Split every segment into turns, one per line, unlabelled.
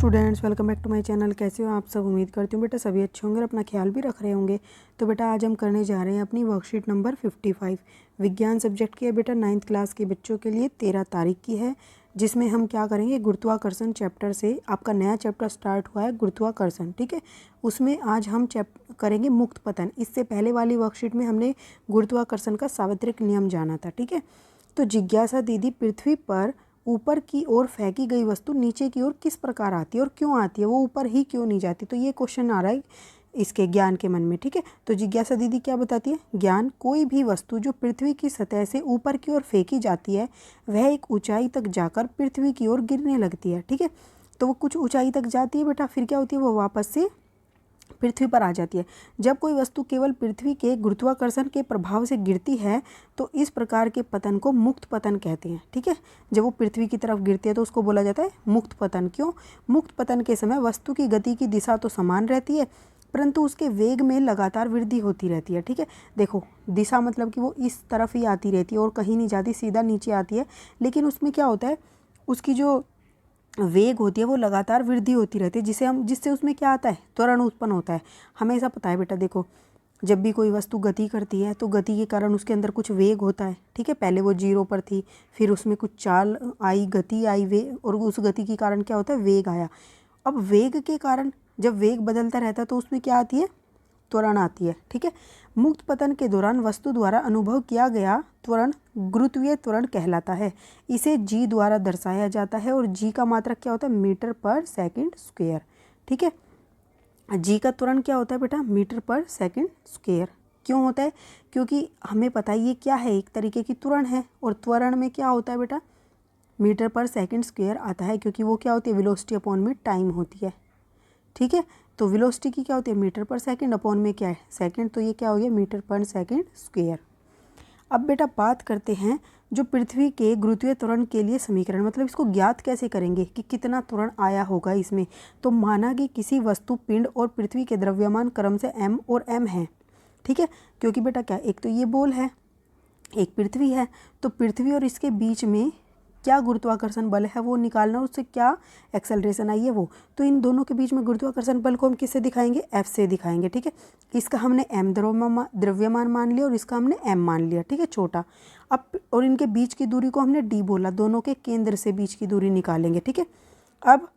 Students, welcome back to my channel. कैसे हो आप सब? उम्मीद करती हूँ बेटा सभी अच्छे होंगे और अपना ख्याल भी रख रहे होंगे। तो बेटा आज हम करने जा रहे हैं अपनी वर्कशीट नंबर 55 विज्ञान सब्जेक्ट की है बेटा 9th क्लास के बच्चों के लिए 13 तारीख की है, जिसमें हम क्या करेंगे गुरुत्वाकर्षण चैप्टर से। आपका नया चैप्टर स्टार्ट हुआ है गुरुत्वाकर्षण, ठीक है। उसमें आज हम करेंगे मुक्त पतन। इससे पहले वाली वर्कशीट में हमने गुरुत्वाकर्षण का सार्वत्रिक नियम जाना था, ठीक है। तो जिज्ञासा दीदी, पृथ्वी पर ऊपर की ओर फेंकी गई वस्तु नीचे की ओर किस प्रकार आती है और क्यों आती है, वो ऊपर ही क्यों नहीं जाती? तो ये क्वेश्चन आ रहा है इसके ज्ञान के मन में, ठीक है। तो जिज्ञासा दीदी क्या बताती है? ज्ञान, कोई भी वस्तु जो पृथ्वी की सतह से ऊपर की ओर फेंकी जाती है वह एक ऊंचाई तक जाकर पृथ्वी की ओर गिरने लगती है, ठीक है। तो वो कुछ ऊंचाई तक जाती है बेटा, फिर क्या होती है? वो वापस से पृथ्वी पर आ जाती है। जब कोई वस्तु केवल पृथ्वी के गुरुत्वाकर्षण के प्रभाव से गिरती है तो इस प्रकार के पतन को मुक्त पतन कहते हैं, ठीक है। जब वो पृथ्वी की तरफ गिरती है तो उसको बोला जाता है मुक्त पतन। क्यों? मुक्त पतन के समय वस्तु की गति की दिशा तो समान रहती है, परंतु उसके वेग में लगातार वृद्धि होती रहती है, ठीक है। देखो, दिशा मतलब कि वो इस तरफ ही आती रहती है और कहीं नहीं जाती, सीधा नीचे आती है। लेकिन उसमें क्या होता है, उसकी जो वेग होती है वो लगातार वृद्धि होती रहती है, जिससे उसमें क्या आता है? त्वरण उत्पन्न होता है। हमेशा पता है बेटा, देखो जब भी कोई वस्तु गति करती है तो गति के कारण उसके अंदर कुछ वेग होता है, ठीक है। पहले वो 0 पर थी, फिर उसमें कुछ चाल आई, गति आई, वेग, और उस गति के कारण क्या होता है? वेग आया। अब वेग के कारण जब वेग बदलता रहता है तो उसमें क्या आती है? त्वरण आती है, ठीक है। मुक्त पतन के दौरान वस्तु द्वारा अनुभव किया गया त्वरण गुरुत्वीय त्वरण कहलाता है। इसे जी द्वारा दर्शाया जाता है और जी का मात्रक क्या होता है? मीटर पर सेकंड स्क्वायर, ठीक है। जी का त्वरण क्या होता है बेटा? मीटर पर सेकंड स्क्वायर। क्यों होता है? क्योंकि हमें पता है ये क्या है, एक तरीके की त्वरण है, और त्वरण में क्या होता है बेटा? मीटर पर सेकंड स्क्वायर आता है, क्योंकि वो क्या होती है? वेलोसिटी अपॉन में टाइम होती है, ठीक है। तो वेलोसिटी की क्या होती है? मीटर पर सेकंड, अपॉन में क्या है? सेकंड। तो ये क्या हो गया? मीटर पर सेकंड स्क्वायर। अब बेटा बात करते हैं जो पृथ्वी के गुरुत्वीय त्वरण के लिए समीकरण, मतलब इसको ज्ञात कैसे करेंगे कि कितना त्वरण आया होगा इसमें। तो माना कि किसी वस्तु, पिंड और पृथ्वी के द्रव्यमान क्रम से m और m है, ठीक है। क्योंकि बेटा क्या, एक तो ये बॉल है, एक पृथ्वी है, तो पृथ्वी और इसके बीच में क्या गुरुत्वाकर्षण बल है वो निकालना, उससे क्या एक्सेलरेशन आई है वो। तो इन दोनों के बीच में गुरुत्वाकर्षण बल को हम किससे दिखाएंगे? F से दिखाएंगे, ठीक है। इसका हमने m द्रव्यमान मान लिया और इसका हमने m मान लिया, ठीक है, छोटा। अब और इनके बीच की दूरी को हमने d बोला, दोनों के केंद्र से बीच की दूरी निकालेंगे, ठीक है। अब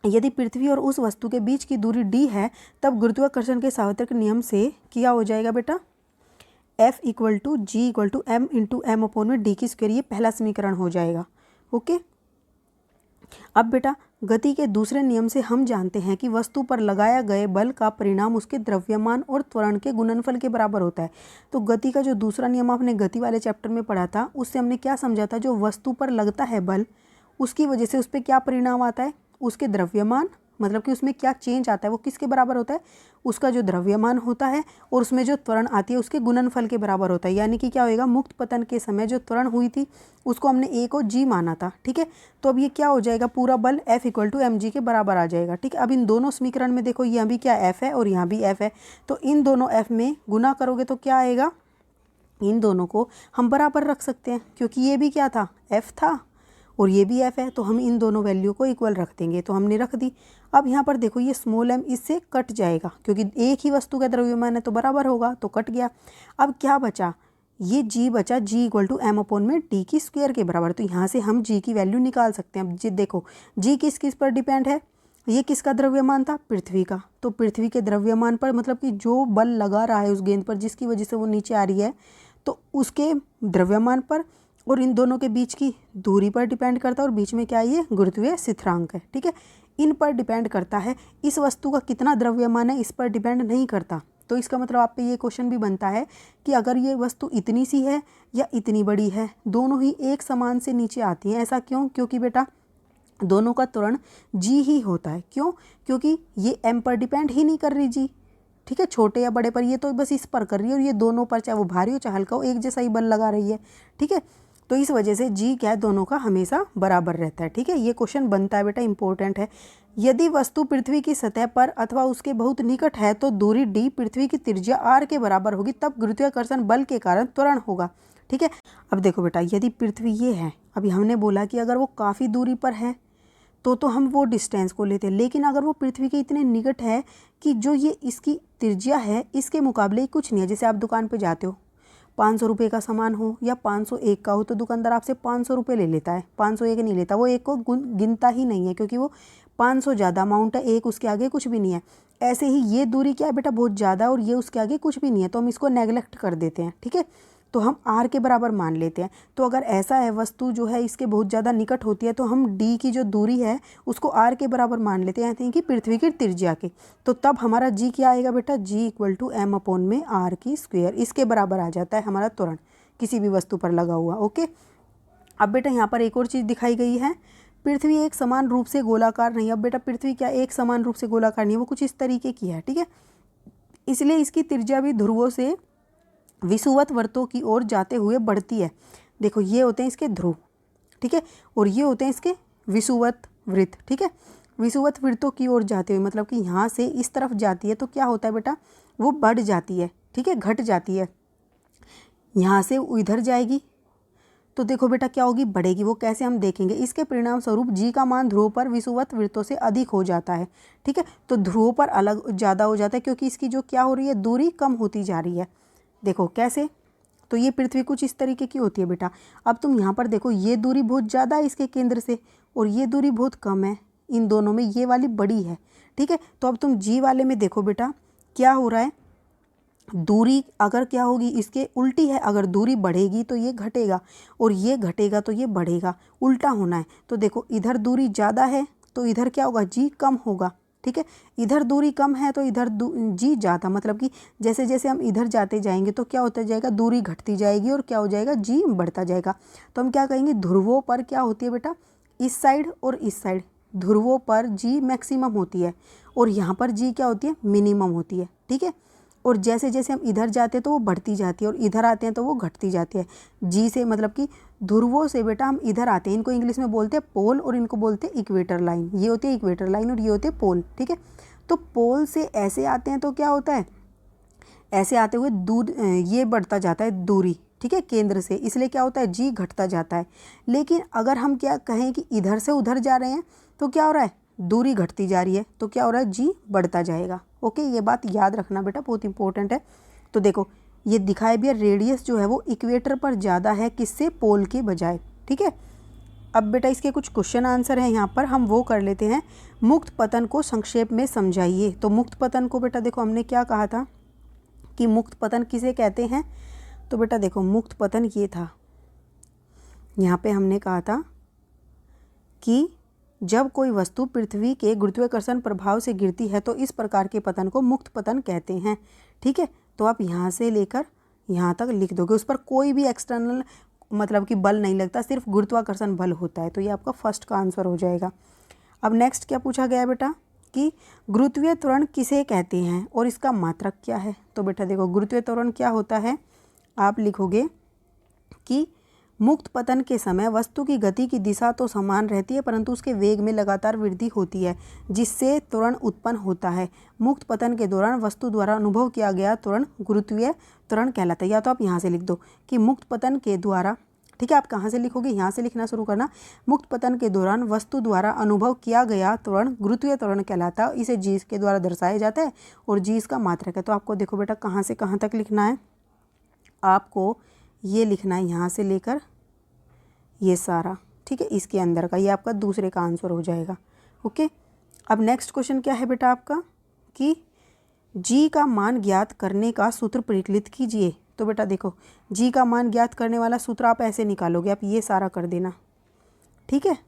यदि पृथ्वी और उस वस्तु के बीच की दूरी d है तब गुरुत्वाकर्षण के सार्वत्रिक नियम से क्या हो जाएगा बेटा? F equal to G equal to M into M upon में डी की स्क्वायर। ये पहला समीकरण हो जाएगा, ओके। अब बेटा गति के दूसरे नियम से हम जानते हैं कि वस्तु पर लगाया गए बल का परिणाम उसके द्रव्यमान और त्वरण के गुणनफल के बराबर होता है। तो गति का जो दूसरा नियम आपने गति वाले चैप्टर में पढ़ा था, उससे हमने क्या समझा था? जो वस्तु पर लगता है बल, उसकी वजह से उस पर क्या परिणाम आता है? उसके द्रव्यमान, मतलब कि उसमें क्या चेंज आता है, वो किसके बराबर होता है? उसका जो द्रव्यमान होता है, और उसमें जो त्वरण आती है उसके गुणनफल के बराबर होता है। यानी कि क्या होएगा? मुक्त पतन के समय जो त्वरण हुई थी उसको हमने ए को जी माना था, ठीक है। तो अब ये क्या हो जाएगा? पूरा बल F equal to M G के बराबर आ जाएगा, ठीक है। अब इन दोनों समीकरण में देखो, यहाँ भी क्या F है और यहाँ भी F है, तो इन दोनों F में गुना करोगे तो क्या आएगा? इन दोनों को हम बराबर रख सकते हैं, क्योंकि ये भी क्या था? F था और ये भी F है, तो हम इन दोनों वैल्यू को इक्वल रख देंगे। तो हमने रख दी। अब यहाँ पर देखो, ये स्मॉल m इससे कट जाएगा, क्योंकि एक ही वस्तु का द्रव्यमान है तो बराबर होगा, तो कट गया। अब क्या बचा? ये g बचा, g equal to M upon में डी की स्क्वायर के बराबर। तो यहाँ से हम g की वैल्यू निकाल सकते हैं। अब जी देखो, g किस किस पर डिपेंड है? ये किसका द्रव्यमान था? पृथ्वी का। तो पृथ्वी के द्रव्यमान पर, मतलब कि जो बल लगा रहा है उस गेंद पर जिसकी वजह से वो नीचे आ रही है, तो उसके द्रव्यमान पर और इन दोनों के बीच की दूरी पर डिपेंड करता है। और बीच में क्या है? ये गुरुत्वीय स्थिरांक है, ठीक है। इन पर डिपेंड करता है। इस वस्तु का कितना द्रव्यमान है इस पर डिपेंड नहीं करता। तो इसका मतलब आप पे ये क्वेश्चन भी बनता है कि अगर ये वस्तु इतनी सी है या इतनी बड़ी है, दोनों ही एक समान से नीचे आती हैं। ऐसा क्यों? क्योंकि बेटा दोनों का त्वरण जी ही होता है। क्यों? क्योंकि ये m पर डिपेंड ही नहीं कर रही जी, ठीक है, छोटे या बड़े पर, ये तो बस इस पर कर रही है, और ये दोनों पर, चाहे वो भारी हो चाहे हल्का हो, एक जैसा ही बल लगा रही है, ठीक है। तो इस वजह से जी क्या है? दोनों का हमेशा बराबर रहता है, ठीक है। ये क्वेश्चन बनता है बेटा, इंपॉर्टेंट है। यदि वस्तु पृथ्वी की सतह पर अथवा उसके बहुत निकट है तो दूरी d पृथ्वी की त्रिज्या r के बराबर होगी, तब गुरुत्वाकर्षण बल के कारण त्वरण होगा, ठीक है। अब देखो बेटा, यदि पृथ्वी ये है, अभी हमने बोला कि अगर वो काफ़ी दूरी पर है तो हम वो डिस्टेंस को लेते हैं। लेकिन अगर वो पृथ्वी के इतने निकट है कि जो ये इसकी त्रिज्या है इसके मुकाबले कुछ नहीं है। जैसे आप दुकान पे जाते हो, 500 रुपये का सामान हो या 501 का हो, तो दुकानदार आपसे 500 रुपये ले लेता है, 501 नहीं लेता, वो एक को गिनता ही नहीं है, क्योंकि वो 500 ज़्यादा अमाउंट है, एक उसके आगे कुछ भी नहीं है। ऐसे ही ये दूरी क्या है बेटा, बहुत ज़्यादा, और ये उसके आगे कुछ भी नहीं है, तो हम इसको नेगलेक्ट कर देते हैं। ठीक है, तो हम r के बराबर मान लेते हैं। तो अगर ऐसा है, वस्तु जो है इसके बहुत ज़्यादा निकट होती है, तो हम d की जो दूरी है उसको r के बराबर मान लेते हैं कि पृथ्वी की त्रिज्या के। तो तब हमारा g क्या आएगा बेटा, g = m/r²। इसके बराबर आ जाता है हमारा त्वरण किसी भी वस्तु पर लगा हुआ। ओके, अब बेटा यहाँ पर एक और चीज़ दिखाई गई है, पृथ्वी एक समान रूप से गोलाकार नहीं। अब बेटा पृथ्वी क्या एक समान रूप से गोलाकार नहीं है, वो कुछ इस तरीके की है। ठीक है, इसलिए इसकी त्रिज्या भी ध्रुवों से विषुवत वृत्तों की ओर जाते हुए बढ़ती है। देखो ये होते हैं इसके ध्रुव, ठीक है, और ये होते हैं इसके विषुवत वृत्त। ठीक है, विषुवत वृत्तों की ओर जाते हुए मतलब कि यहाँ से इस तरफ जाती है, तो क्या होता है बेटा, वो बढ़ जाती है। ठीक है, घट जाती है। यहाँ से इधर जाएगी तो देखो बेटा क्या होगी, बढ़ेगी। वो कैसे, हम देखेंगे। इसके परिणाम स्वरूप जी का मान ध्रुव पर विषुवत वृत्तों से अधिक हो जाता है। ठीक है, तो ध्रुव पर अलग ज़्यादा हो जाता है, क्योंकि इसकी जो क्या हो रही है, दूरी कम होती जा रही है। देखो कैसे, तो ये पृथ्वी कुछ इस तरीके की होती है बेटा। अब तुम यहाँ पर देखो, ये दूरी बहुत ज़्यादा है इसके केंद्र से, और ये दूरी बहुत कम है। इन दोनों में ये वाली बड़ी है। ठीक है, तो अब तुम जी वाले में देखो बेटा क्या हो रहा है, दूरी अगर क्या होगी, इसके उल्टी है। अगर दूरी बढ़ेगी तो ये घटेगा, और ये घटेगा तो ये बढ़ेगा, उल्टा होना है। तो देखो इधर दूरी ज़्यादा है तो इधर क्या होगा, जी कम होगा। ठीक है, इधर दूरी कम है तो इधर जी ज़्यादा, मतलब कि जैसे जैसे हम इधर जाते जाएंगे तो क्या होता जाएगा, दूरी घटती जाएगी, और क्या हो जाएगा, जी बढ़ता जाएगा। तो हम क्या कहेंगे, ध्रुवों पर क्या होती है बेटा, इस साइड और इस साइड ध्रुवों पर जी मैक्सिमम होती है, और यहाँ पर जी क्या होती है, मिनिमम होती है। ठीक है, और जैसे जैसे हम इधर जाते हैं तो वो बढ़ती जाती है, और इधर आते हैं तो वो घटती जाती है। जी से मतलब कि ध्रुवों से बेटा हम इधर आते हैं, इनको इंग्लिश में बोलते हैं पोल, और इनको बोलते हैं इक्वेटर लाइन। ये होती है इक्वेटर लाइन और ये होते हैं पोल। ठीक है, तो पोल से ऐसे आते हैं तो क्या होता है, ऐसे आते हुए दूर ये बढ़ता जाता है दूरी। ठीक है, केंद्र से, इसलिए क्या होता है, जी घटता जाता है। लेकिन अगर हम क्या कहें कि इधर से उधर जा रहे हैं तो क्या हो रहा है, दूरी घटती जा रही है, तो क्या हो रहा है, जी बढ़ता जाएगा। ओके, ये बात याद रखना बेटा, बहुत इंपॉर्टेंट है। तो देखो ये दिखाया भी है, रेडियस जो है वो इक्वेटर पर ज़्यादा है, किससे, पोल के बजाय। ठीक है, अब बेटा इसके कुछ क्वेश्चन आंसर हैं यहाँ पर, हम वो कर लेते हैं। मुक्त पतन को संक्षेप में समझाइए। तो मुक्त पतन को बेटा देखो हमने क्या कहा था कि मुक्त पतन किसे कहते हैं। तो बेटा देखो मुक्त पतन ये था, यहाँ पे हमने कहा था कि जब कोई वस्तु पृथ्वी के गुरुत्वाकर्षण प्रभाव से गिरती है तो इस प्रकार के पतन को मुक्त पतन कहते हैं। ठीक है, तो आप यहाँ से लेकर यहाँ तक लिख दोगे, उस पर कोई भी एक्सटर्नल मतलब कि बल नहीं लगता, सिर्फ गुरुत्वाकर्षण बल होता है। तो ये आपका फर्स्ट का आंसर हो जाएगा। अब नेक्स्ट क्या पूछा गया बेटा कि गुरुत्वीय त्वरण किसे कहते हैं और इसका मात्रक क्या है। तो बेटा देखो गुरुत्वीय त्वरण क्या होता है, आप लिखोगे कि मुक्त पतन के समय वस्तु की गति की दिशा तो समान रहती है, परंतु उसके वेग में लगातार वृद्धि होती है, जिससे त्वरण उत्पन्न होता है। मुक्त पतन के दौरान वस्तु द्वारा अनुभव किया गया त्वरण गुरुत्वीय त्वरण कहलाता है। या तो आप यहाँ से लिख दो कि मुक्त पतन के द्वारा, ठीक है, आप कहाँ से लिखोगे, यहाँ से लिखना शुरू करना। मुक्त पतन के दौरान वस्तु द्वारा अनुभव किया गया त्वरण गुरुत्वीय त्वरण कहलाता है। इसे जी के द्वारा दर्शाया जाता है, और जी इसका मात्रक है। तो आपको देखो बेटा कहाँ से कहाँ तक लिखना है, आपको ये लिखना है यहाँ से लेकर ये सारा। ठीक है, इसके अंदर का, ये आपका दूसरे का आंसर हो जाएगा। ओके, अब नेक्स्ट क्वेश्चन क्या है बेटा आपका कि जी का मान ज्ञात करने का सूत्र परिकलित कीजिए। तो बेटा देखो जी का मान ज्ञात करने वाला सूत्र आप ऐसे निकालोगे, आप ये सारा कर देना। ठीक है,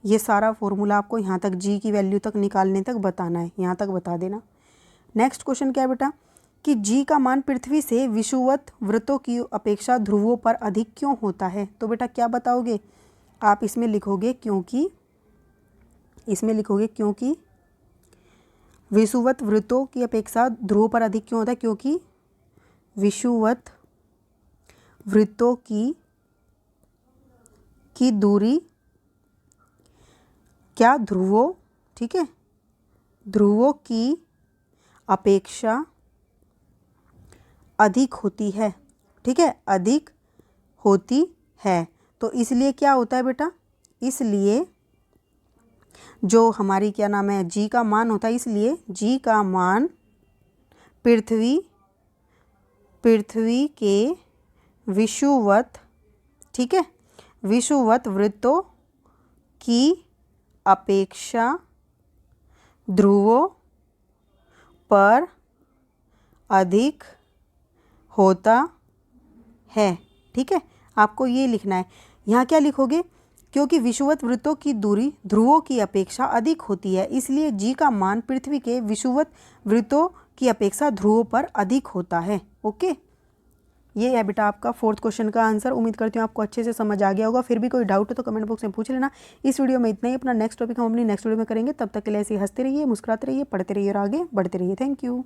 ये सारा फॉर्मूला आपको यहाँ तक जी की वैल्यू तक निकालने तक बताना है, यहाँ तक बता देना। नेक्स्ट क्वेश्चन क्या है बेटा कि जी का मान पृथ्वी से विषुवत वृत्तों की अपेक्षा ध्रुवों पर अधिक क्यों होता है। तो बेटा क्या बताओगे, आप इसमें लिखोगे क्योंकि, इसमें लिखोगे क्योंकि विषुवत वृत्तों की अपेक्षा ध्रुवों पर अधिक क्यों होता है, क्योंकि विषुवत वृत्तों की दूरी क्या ध्रुवों, ठीक है, ध्रुवों की अपेक्षा अधिक होती है। ठीक है, अधिक होती है, तो इसलिए क्या होता है बेटा, इसलिए जो हमारी क्या नाम है जी का मान होता है, इसलिए जी का मान पृथ्वी के विषुवत, ठीक है, विषुवत वृत्तों की अपेक्षा ध्रुवों पर अधिक होता है। ठीक है, आपको ये लिखना है। यहाँ क्या लिखोगे, क्योंकि विषुवत वृत्तों की दूरी ध्रुवों की अपेक्षा अधिक होती है, इसलिए जी का मान पृथ्वी के विषुवत वृत्तों की अपेक्षा ध्रुवों पर अधिक होता है। ओके, ये है बेटा आपका 4th क्वेश्चन का आंसर। उम्मीद करती हूँ आपको अच्छे से समझ आ गया होगा। फिर भी कोई डाउट हो तो कमेंट बॉक्स में पूछ लेना। इस वीडियो में इतना ही। अपना नेक्स्ट टॉपिक हम अपनी नेक्स्ट वीडियो में करेंगे। तब तक के लिए ऐसे ही हंसते रहिए, मुस्कुराते रहिए, पढ़ते रहिए और आगे बढ़ते रहिए। Thank you.